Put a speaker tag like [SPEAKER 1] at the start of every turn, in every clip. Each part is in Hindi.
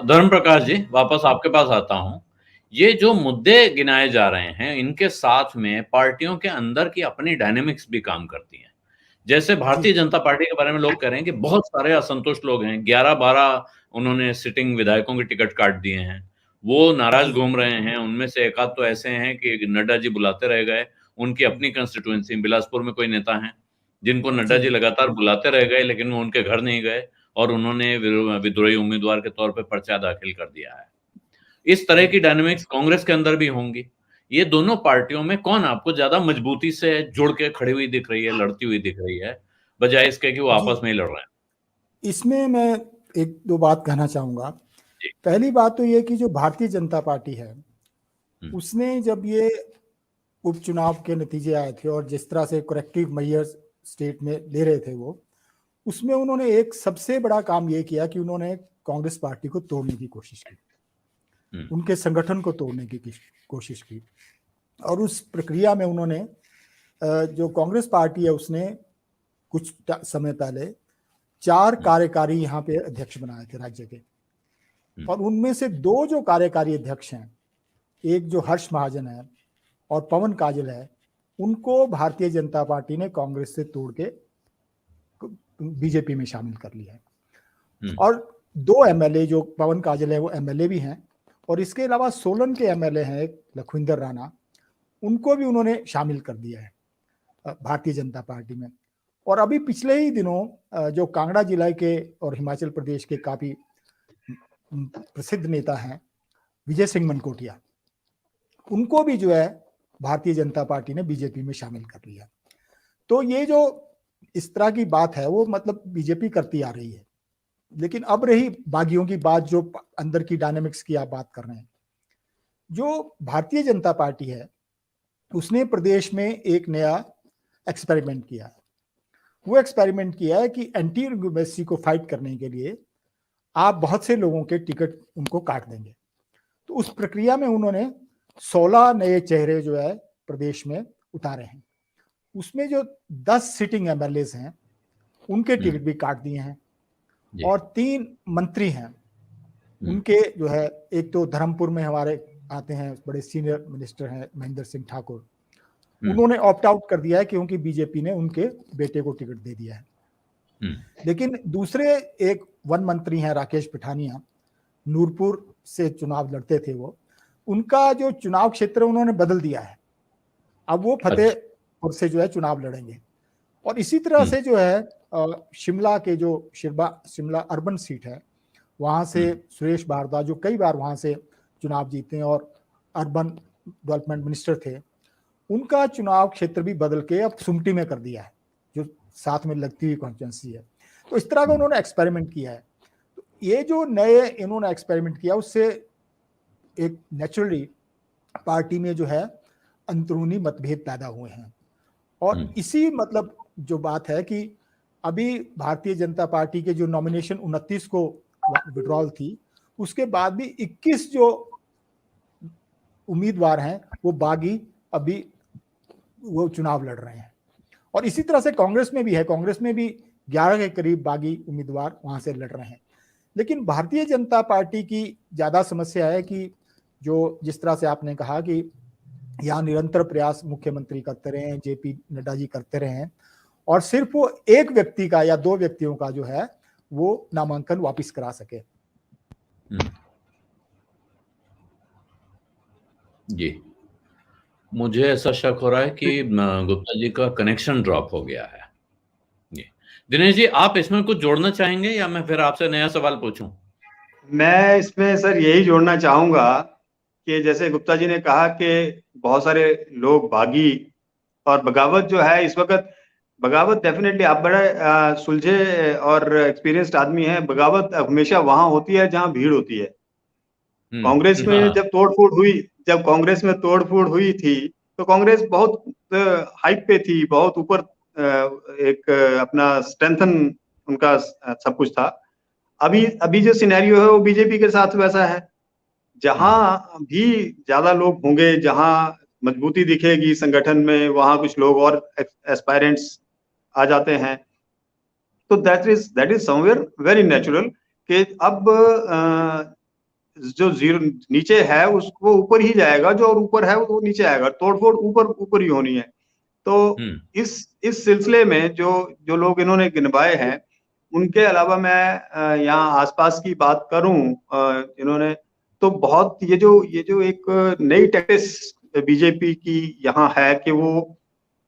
[SPEAKER 1] धर्म प्रकाश जी, वापस आपके पास आता हूँ। ये जो मुद्दे गिनाए जा रहे हैं, इनके साथ में पार्टियों के अंदर की अपनी डायनामिक्स भी काम करती हैं। जैसे
[SPEAKER 2] जी
[SPEAKER 1] भारतीय जनता पार्टी के बारे में लोग कह रहे हैं कि बहुत सारे असंतुष्ट लोग हैं, 11-12 उन्होंने सिटिंग विधायकों के टिकट काट दिए हैं। वो नाराज
[SPEAKER 2] जी
[SPEAKER 1] घूम रहे हैं, उनमें से एक आध तो ऐसे हैं कि नड्डा जी बुलाते रह गए, उनकी
[SPEAKER 2] हम्म,
[SPEAKER 1] अपनी कंस्टिट्यूएंसी बिलासपुर में कोई नेता हैं, जिनको नड्डा
[SPEAKER 2] जी
[SPEAKER 1] जी लगातार बुलाते रह गए, लेकिन वो उनके घर नहीं गए और उन्होंने विद्रोही उम्मीदवार के तौर पे पर्चा दाखिल कर दिया है। इस तरह
[SPEAKER 2] जी
[SPEAKER 1] की डायनामिक्स कांग्रेस के अंदर भी होंगी। ये दोनों पार्टियों में कौन आपको ज्यादा मजबूती से जुड़ के खड़ी हुई दिख रही है, लड़ती हुई दिख रही है, बजाय इसके कि वो
[SPEAKER 2] जी
[SPEAKER 1] आपस में ही लड़ रहे हैं?
[SPEAKER 2] इसमें मैं एक दो बात कहना चाहूँगा।
[SPEAKER 1] जी।
[SPEAKER 2] पहली बात तो ये कि जो भारतीय जनता पार्टी है,
[SPEAKER 1] हुँ,
[SPEAKER 2] उसने जब ये उपचुनाव के नतीजे आए थे और जिस तरह से करेक्टिव मेजर्स स्टेट में ले रहे थे वो, उसमें उन्होंने एक सबसे बड़ा काम ये किया कि उन्होंने कांग्रेस पार्टी को तोड़ने की कोशिश की,
[SPEAKER 1] हुँ,
[SPEAKER 2] उनके संगठन को तोड़ने की कोशिश की। और उस प्रक्रिया में उन्होंने जो कांग्रेस पार्टी है उसने कुछ समय पहले 4
[SPEAKER 1] हुँ,
[SPEAKER 2] कार्यकारी यहाँ पे अध्यक्ष बनाए थे राज्य के,
[SPEAKER 1] हुँ,
[SPEAKER 2] और उनमें से 2 जो कार्यकारी अध्यक्ष हैं, एक जो हर्ष महाजन है और पवन काजल है, उनको भारतीय जनता पार्टी ने कांग्रेस से तोड़ के बीजेपी में शामिल कर लिया है।
[SPEAKER 1] हुँ,
[SPEAKER 2] और 2 एमएलए, जो पवन काजल है वो एमएलए भी हैं, और इसके अलावा सोलन के एमएलए हैं एक लखविंदर राणा, उनको भी उन्होंने शामिल कर दिया है भारतीय जनता पार्टी में। और अभी पिछले ही दिनों जो कांगड़ा जिला के और हिमाचल प्रदेश के काफी प्रसिद्ध नेता हैं विजय सिंह मनकोटिया, उनको भी जो है भारतीय जनता पार्टी ने बीजेपी में शामिल कर लिया। तो ये जो इस तरह की बात है वो मतलब बीजेपी करती आ रही है। लेकिन अब रही बागियों की बात, जो अंदर की डायनेमिक्स की आप बात कर रहे हैं, जो भारतीय जनता पार्टी है उसने प्रदेश में एक नया एक्सपेरिमेंट किया है। वो एक्सपेरिमेंट किया है कि एंटी इंक्यूबेसी को फाइट करने के लिए आप बहुत से लोगों के टिकट उनको काट देंगे। तो उस प्रक्रिया में उन्होंने 16 नए चेहरे जो है प्रदेश में उतारे हैं। उसमें जो 10 सिटिंग एमएलए हैं उनके
[SPEAKER 1] हुँ,
[SPEAKER 2] टिकट भी काट दिए हैं,
[SPEAKER 1] जी,
[SPEAKER 2] और 3 मंत्री हैं
[SPEAKER 1] हुँ,
[SPEAKER 2] उनके जो है, एक तो धर्मपुर में हमारे आते हैं बड़े सीनियर मिनिस्टर हैं महेंद्र सिंह ठाकुर,
[SPEAKER 1] हुँ,
[SPEAKER 2] उन्होंने ऑप्ट आउट कर दिया है क्योंकि बीजेपी ने उनके बेटे को टिकट दे दिया है।
[SPEAKER 1] हुँ,
[SPEAKER 2] लेकिन दूसरे एक वन मंत्री हैं राकेश पठानिया, नूरपुर से चुनाव लड़ते थे वो, उनका जो चुनाव क्षेत्र उन्होंने बदल दिया है, अब वो
[SPEAKER 1] अच्छा,
[SPEAKER 2] फतेहपुर से जो है चुनाव लड़ेंगे। और इसी तरह
[SPEAKER 1] हुँ,
[SPEAKER 2] से जो है शिमला के जो शिमला अर्बन सीट है, वहाँ से
[SPEAKER 1] हुँ,
[SPEAKER 2] सुरेश भारद्वाज जो कई बार वहाँ से चुनाव जीते हैं और अर्बन डेवलपमेंट मिनिस्टर थे, उनका चुनाव क्षेत्र भी बदल के अब सुमटी में कर दिया है, जो साथ में लगती हुई कॉन्स्टिट्यूंसी है। तो इस तरह का
[SPEAKER 1] हुँ,
[SPEAKER 2] उन्होंने एक्सपेरिमेंट किया है। तो ये जो नए इन्होंने एक्सपेरिमेंट किया उससे एक नेचुरली पार्टी में जो है अंदरूनी मतभेद पैदा हुए हैं।
[SPEAKER 1] हुँ,
[SPEAKER 2] और इसी मतलब जो बात है कि अभी भारतीय जनता पार्टी के जो नॉमिनेशन 29 को विड्रॉल थी, उसके बाद भी 21 जो उम्मीदवार हैं वो बागी अभी वो चुनाव लड़ रहे हैं। और इसी तरह से कांग्रेस में भी है, कांग्रेस में भी 11 के करीब बागी उम्मीदवार वहां से लड़ रहे हैं। लेकिन भारतीय जनता पार्टी की ज्यादा समस्या है कि जो जिस तरह से आपने कहा कि यहाँ निरंतर प्रयास मुख्यमंत्री करते रहे हैं, जेपी नड्डा जी करते रहे हैं, और सिर्फ वो एक व्यक्ति का या 2 व्यक्तियों का जो है वो नामांकन वापस करा सके।
[SPEAKER 1] हुँ, जी। मुझे ऐसा शक हो रहा है कि गुप्ता जी का कनेक्शन ड्रॉप हो गया है। जी। दिनेश जी, आप इसमें कुछ जोड़ना चाहेंगे या मैं फिर आपसे नया सवाल पूछूँ?
[SPEAKER 3] मैं इसमें सर यही जोड़ना चाहूंगा कि जैसे गुप्ता जी ने कहा कि बहुत सारे लोग बागी और बगावत जो है इस वक्त, बगावत डेफिनेटली आप बड़े सुलझे और एक्सपीरियंस्ड आदमी हैं। बगावत हमेशा वहां होती है जहां भीड़ होती है। कांग्रेस में
[SPEAKER 1] हाँ,
[SPEAKER 3] जब तोड़फोड़ हुई, जब कांग्रेस में तोड़फोड़ हुई थी तो कांग्रेस बहुत हाइप पे थी, बहुत ऊपर, एक अपना स्ट्रेंथन उनका सब कुछ था। अभी अभी जो सिनेरियो है वो बीजेपी के साथ वैसा है,
[SPEAKER 1] हुँ,
[SPEAKER 3] जहां भी ज्यादा लोग होंगे, जहां मजबूती दिखेगी संगठन में, वहां कुछ लोग और एस्पायरेंट्स आ जाते हैं। तो that is somewhere very natural कि अब जो जीरो नीचे है उसको ऊपर ही जाएगा, जो और ऊपर है वो नीचे आएगा, तोड़फोड़ ऊपर ही होनी है। तो इस सिलसिले में जो लोग इन्होंने गिनवाए हैं, उनके अलावा मैं यहाँ आसपास की बात करूं, इन्होंने तो बहुत ये जो एक नई टैक्टिक्स बीजेपी की यहाँ है कि वो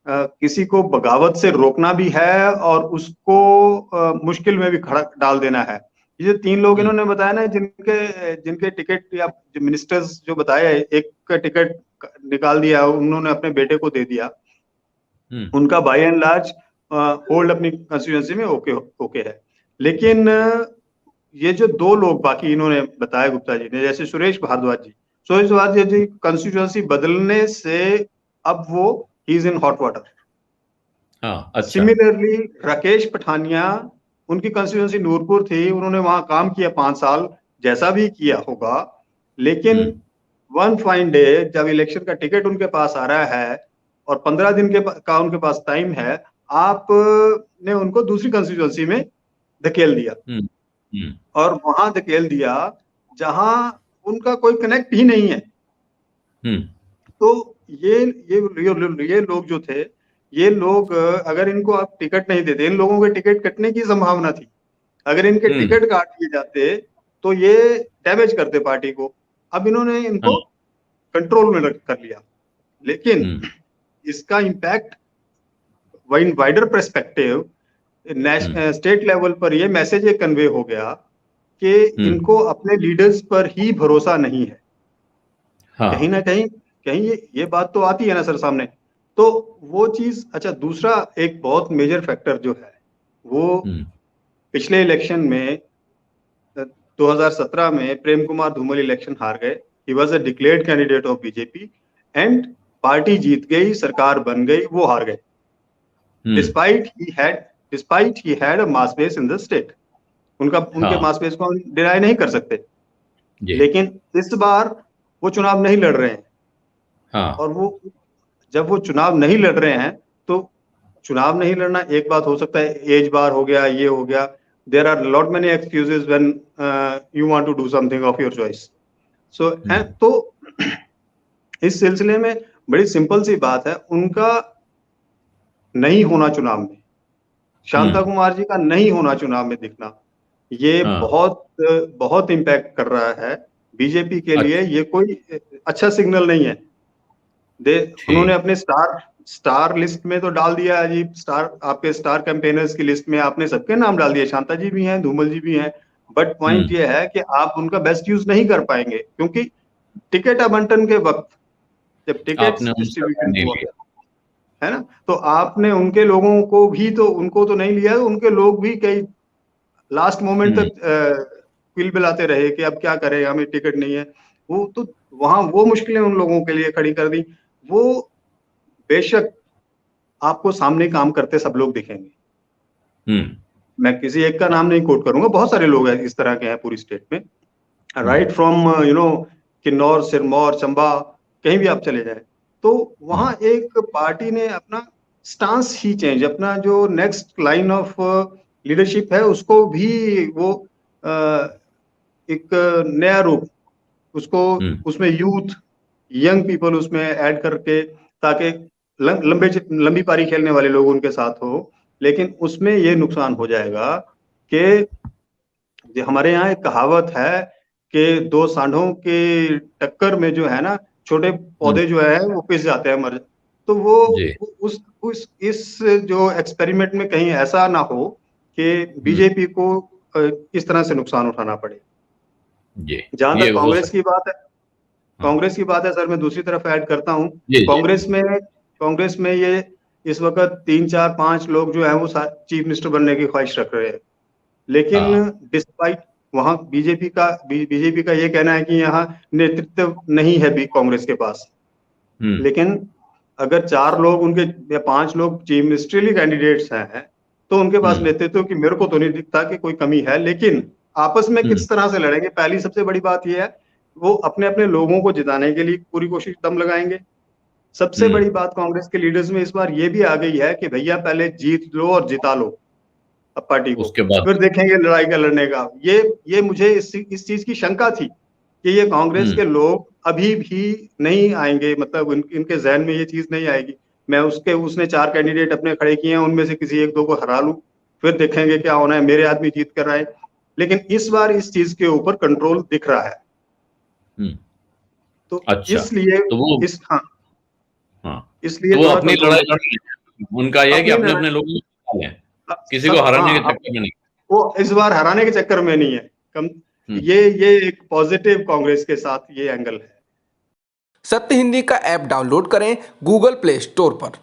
[SPEAKER 3] किसी को बगावत से रोकना भी है और उसको मुश्किल में भी खड़ा डाल देना है। ये जो 3 लोग इन्होंने बताया ना, जिनके टिकट या मिनिस्टर्स जो बताए, एक का टिकट निकाल दिया, उन्होंने अपने बेटे को दे दिया, उनका बाय एंड लार्ज होल्ड अपनी कंस्टिट्यूएंसी में ओके है। लेकिन ये जो 2 लोग बाकी इन्होंने बताया गुप्ता जी ने, जैसे सुरेश भारद्वाज जी कंस्टिट्यूएंसी बदलने से अब वो he is in hot water.
[SPEAKER 1] अच्छा।
[SPEAKER 3] सिमिलरली राकेश पठानिया, उनकी कंस्टिट्यूएंसी नूरपुर थी, उन्होंने वहां काम किया 5 साल, जैसा भी किया होगा, लेकिन वन फाइन डे जब इलेक्शन का टिकट उनके पास आ रहा है और 15 दिन का उनके पास टाइम है, आपने उनको दूसरी कंस्टिट्यूएंसी में धकेल दिया और वहां धकेल दिया जहां उनका कोई कनेक्ट ही नहीं है। तो ये लोग जो थे, ये लोग अगर इनको आप टिकट नहीं देते, इन लोगों के टिकट कटने की संभावना थी। अगर इनके टिकट काट दिए जाते तो ये डैमेज करते पार्टी को। अब इन्होंने इनको कंट्रोल में कर लिया, लेकिन इसका impact wider perspective state level पर ये मैसेज कन्वे हो गया कि इनको अपने लीडर्स पर ही भरोसा नहीं है। कहीं ना कहीं ये बात तो आती है ना सर सामने, तो वो चीज। अच्छा, दूसरा एक बहुत मेजर फैक्टर जो है वो पिछले इलेक्शन में 2017 में प्रेम कुमार धूमल इलेक्शन हार गए। He was a declared candidate of BJP and party जीत गई, सरकार बन गई, वो हार गए despite he had a mass base in the state. उनके मास बेस को डिनाई नहीं कर सकते, लेकिन इस बार वो चुनाव नहीं लड़ रहे हैं। और वो जब वो चुनाव नहीं लड़ रहे हैं तो चुनाव नहीं लड़ना एक बात हो सकता है, एज बार हो गया, ये हो गया, there are lot many excuses when you want to do something of your choice. So तो इस सिलसिले में बड़ी सिंपल सी बात है, उनका नहीं होना चुनाव में, शांता कुमार जी का नहीं होना चुनाव में दिखना, ये बहुत इम्पैक्ट कर रहा है बीजेपी के लिए। ये कोई अच्छा सिग्नल नहीं है। उन्होंने अपने स्टार लिस्ट में तो डाल दिया है जी, आपके स्टार कैंपेनर्स की लिस्ट में आपने सबके नाम डाल दिए, शांता जी भी हैं, धूमल जी भी हैं, बट पॉइंट ये है कि आप उनका बेस्ट यूज नहीं कर पाएंगे, क्योंकि टिकट आवंटन के वक्त जब टिकट डिस्ट्रीब्यूशन हुआ है ना, तो आपने उनके लोगों को भी तो उनको तो नहीं लिया, उनके लोग भी कई लास्ट मोमेंट तक बिलाते रहे कि अब क्या करें, हमें टिकट नहीं है। वो तो वहां वो मुश्किलें उन लोगों के लिए खड़ी कर दी। वो बेशक आपको सामने काम करते सब लोग दिखेंगे, मैं किसी एक का नाम नहीं कोट करूंगा, बहुत सारे लोग हैं इस तरह के हैं पूरी स्टेट में, राइट फ्रॉम किन्नौर, सिरमौर, चंबा, कहीं भी आप चले जाए, तो वहां एक पार्टी ने अपना स्टांस ही चेंज, अपना जो नेक्स्ट लाइन ऑफ लीडरशिप है उसको भी वो एक नया रूप, उसको उसमें यूथ, यंग पीपल उसमें ऐड करके, ताकि लंबी पारी खेलने वाले लोग उनके साथ हो। लेकिन उसमें ये नुकसान हो जाएगा कि हमारे यहाँ एक कहावत है कि 2 सांडों के टक्कर में जो है ना, छोटे पौधे जो है वो पिस जाते हैं, मर। तो वो इस जो एक्सपेरिमेंट में कहीं ऐसा ना हो कि बीजेपी को इस तरह से नुकसान उठाना पड़े। जहां तक कांग्रेस की बात है सर, मैं दूसरी तरफ ऐड करता हूं, कांग्रेस में ये इस वक्त 3, 4, 5 लोग जो है वो चीफ मिनिस्टर बनने की ख्वाहिश रख रहे हैं, लेकिन डिस्पाइट वहां बीजेपी का ये कहना है कि यहाँ नेतृत्व नहीं है भी कांग्रेस के पास। लेकिन अगर 4 लोग उनके या 5 लोग चीफ मिनिस्ट्रियली कैंडिडेट्स हैं, तो उनके पास नेतृत्व की मेरे को तो नहीं दिखता कि कोई कमी है। लेकिन आपस में किस तरह से लड़ेंगे, पहली सबसे बड़ी बात यह है, वो अपने अपने लोगों को जिताने के लिए पूरी कोशिश दम लगाएंगे। सबसे बड़ी बात कांग्रेस के लीडर्स में इस बार ये भी आ गई है कि भैया पहले जीत लो और जिता लो पार्टी को, उसके बाद फिर देखेंगे लड़ाई का लड़ने का। ये मुझे इस चीज की शंका थी कि ये कांग्रेस के लोग अभी भी नहीं आएंगे, मतलब इनके जहन में ये चीज नहीं आएगी मैं उसने 4 कैंडिडेट अपने खड़े किए हैं, उनमें से किसी 1-2 को हरा लूं, फिर देखेंगे क्या होना है, मेरे आदमी जीत कर आए। लेकिन इस बार इस चीज के ऊपर कंट्रोल दिख रहा है। तो
[SPEAKER 1] अच्छा,
[SPEAKER 3] इसलिए
[SPEAKER 1] तो वो
[SPEAKER 3] इसलिए
[SPEAKER 1] तो वो
[SPEAKER 3] थोड़ा
[SPEAKER 1] अपनी
[SPEAKER 3] कंट्रोल
[SPEAKER 1] लड़ाई लड़ रहे हैं। उनका ये है कि अपने लोगों को निकालें, किसी को हराने के चक्कर में नहीं।
[SPEAKER 3] वो इस बार हराने के चक्कर में नहीं है। ये एक पॉजिटिव कांग्रेस के साथ ये एंगल है।
[SPEAKER 4] सत्य हिंदी का ऐप डाउनलोड करें गूगल प्ले स्टोर पर।